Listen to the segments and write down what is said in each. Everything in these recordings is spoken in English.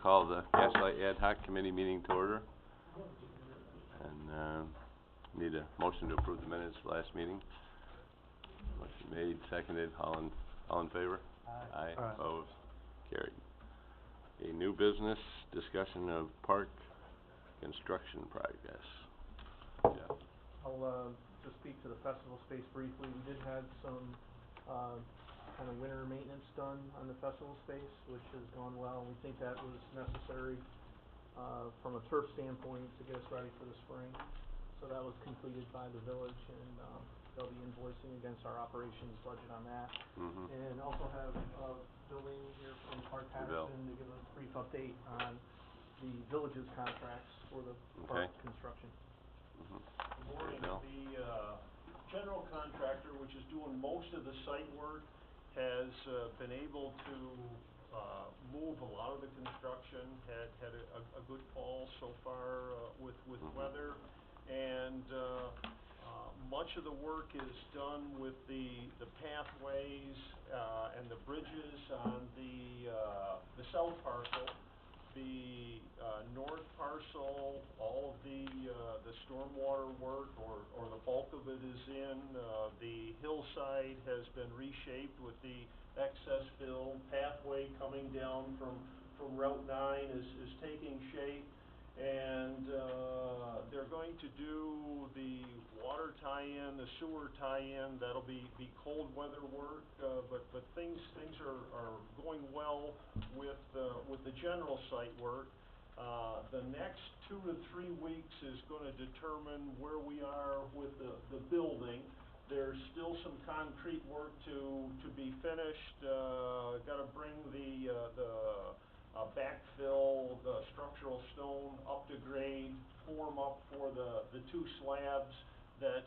call the Gaslight Ad Hoc Committee meeting to order. And, need a motion to approve the minutes for last meeting. Motion made, seconded, all in favor? Aye. Aye. Opposed? Carried. A new business, discussion of park construction progress. Jeff? I'll, just speak to the festival space briefly. We did have some, kind of winter maintenance done on the festival space, which has gone well, and we think that was necessary, from a turf standpoint to get us ready for the spring. So that was completed by the village, and, they'll be invoicing against our operations budget on that. Mm-hmm. And also have, Bill Laney here from Park Bill. Patterson to give a brief update on the village's contracts for the Okay. park construction. Mm-hmm. Good morning. Bill? The general contractor, which is doing most of the site work, has been able to move a lot of the construction. Had a good fall so far with Mm-hmm. weather, and much of the work is done with the pathways and the bridges on the south parcel. The north parcel, all of the stormwater work, or the bulk of it is in. The hillside has been reshaped with the excess fill. Pathway coming down from Route 9 is taking shape. And they're going to do the water tie-in, the sewer tie-in. That'll be cold weather work, but things are going well with the general site work. The next 2 to 3 weeks is going to determine where we are with the building. There's still some concrete work to be finished. Got to bring the backfill, the structural stone up to grade, form up for the 2 slabs that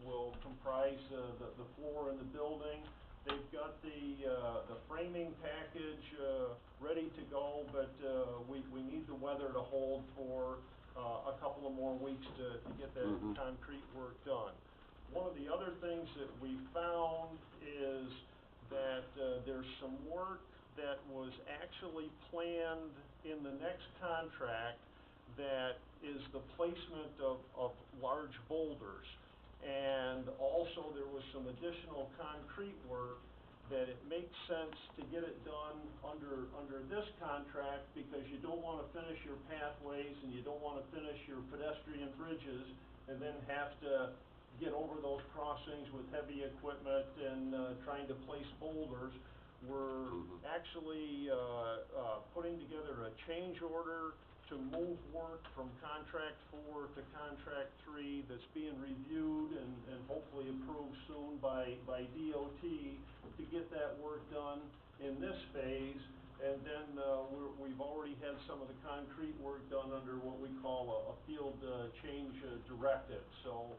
will comprise the floor in the building. They've got the framing package ready to go, but we need the weather to hold for a couple of more weeks to get that Mm-hmm. concrete work done. One of the other things that we found is that there's some work that was actually planned in the next contract that is the placement of large boulders. And also there was some additional concrete work that it makes sense to get it done under this contract, because you don't want to finish your pathways and you don't want to finish your pedestrian bridges and then have to get over those crossings with heavy equipment and trying to place boulders. We're Mm-hmm. actually putting together a change order to move work from contract 4 to contract 3 that's being reviewed and hopefully approved soon by DOT to get that work done in this phase. And then we've already had some of the concrete work done under what we call a field change directive. So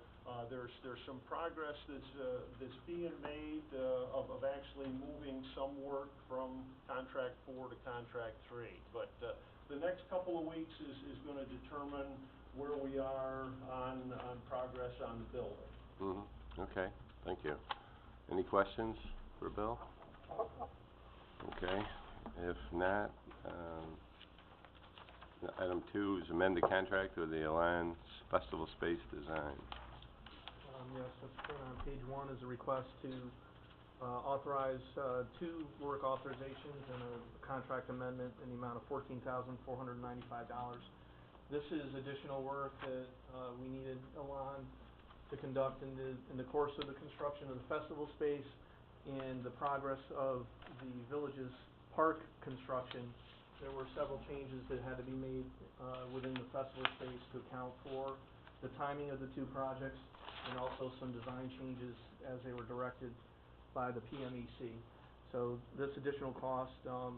there's some progress that's being made of actually moving some work from contract 4 to contract 3. But the next couple of weeks is going to determine where we are on progress on the building. Mm-hmm. Okay, thank you. Any questions for Bill? Okay, if not, item 2 is amend the contract with the Alliance Festival Space Design. Yes, that's put on page 1 is a request to authorize 2 work authorizations and a contract amendment in the amount of $14,495. This is additional work that we needed Alon to conduct in the course of the construction of the festival space and the progress of the village's park construction. There were several changes that had to be made within the festival space to account for the timing of the 2 projects, and also some design changes as they were directed by the PMEC. So this additional cost of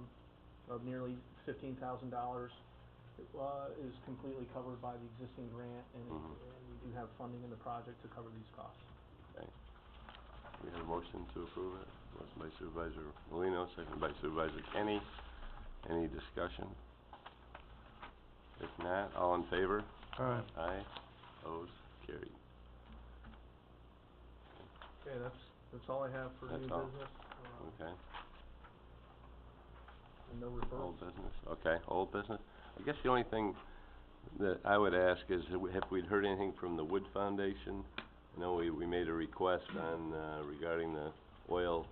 nearly $15,000 is completely covered by the existing grant, and, Mm-hmm. and we do have funding in the project to cover these costs. Okay. We have a motion to approve it. Motion by Supervisor Molino, seconded by Supervisor Kenny. Any discussion? If not, all in favor? Aye. Aye. Opposed? Carried. Okay, that's all I have for That's new all. business. Okay. and no referrals. Old business, okay, old business. I guess the only thing that I would ask is, have we heard anything from the Wood Foundation? I know we made a request on, regarding the oil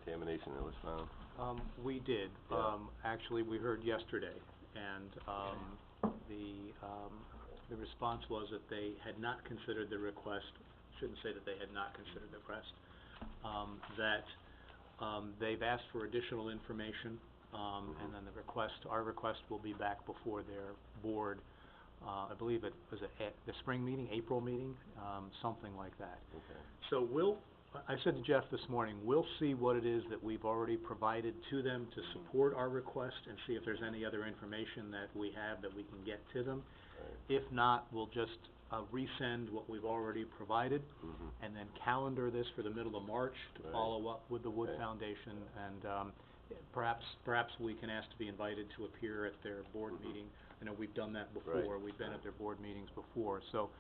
contamination that was found. We did. Yeah. Actually, we heard yesterday, and, the response was that they had not considered the request, shouldn't say that they had not considered the request, that, they've asked for additional information, and then our request will be back before their board, I believe it was the spring meeting, April meeting, something like that. Okay. So I said to Jeff this morning, we'll see what it is that we've already provided to them to support our request and see if there's any other information that we have that we can get to them. Right. If not, we'll just resend what we've already provided and then calendar this for the middle of March to Right. follow up with the Wood Okay. Foundation, and perhaps we can ask to be invited to appear at their board meeting. I know we've done that before. Right. We've been at their board meetings before, so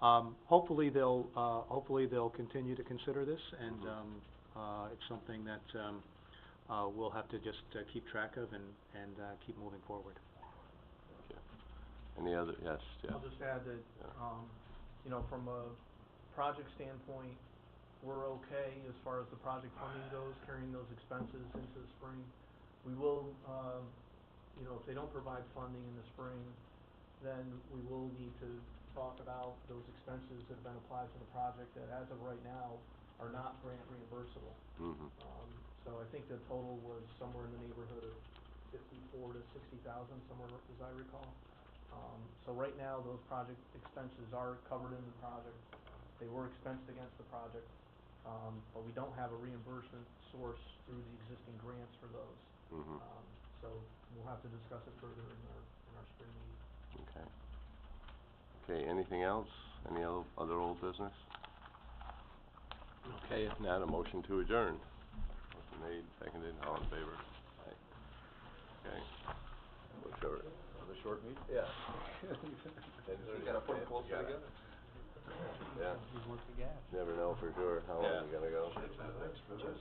hopefully they'll continue to consider this, and it's something that we'll have to just keep track of and keep moving forward. Okay. Any other, yes, Jeff? I'll just add that, Yeah. you know, from a project standpoint, we're okay as far as the project funding goes, carrying those expenses into the spring. We will, you know, if they don't provide funding in the spring, then we will need to talk about those expenses that have been applied to the project that as of right now are not grant reimbursable. So I think the total was somewhere in the neighborhood of 54 to 60,000, somewhere as I recall. So right now, those project expenses are covered in the project. They were expensed against the project, but we don't have a reimbursement source through the existing grants for those. So we'll have to discuss it further in our spring meeting. Okay. Okay, anything else? Any other old business? Okay, if not, a motion to adjourn. Motion made, seconded, all in favor? Aye. Okay. We're short. Another short meeting? Yeah. You gotta put them closer together. Yeah. We've worked the gas. Never know for sure how long Yeah. you're gonna go. Thanks for this.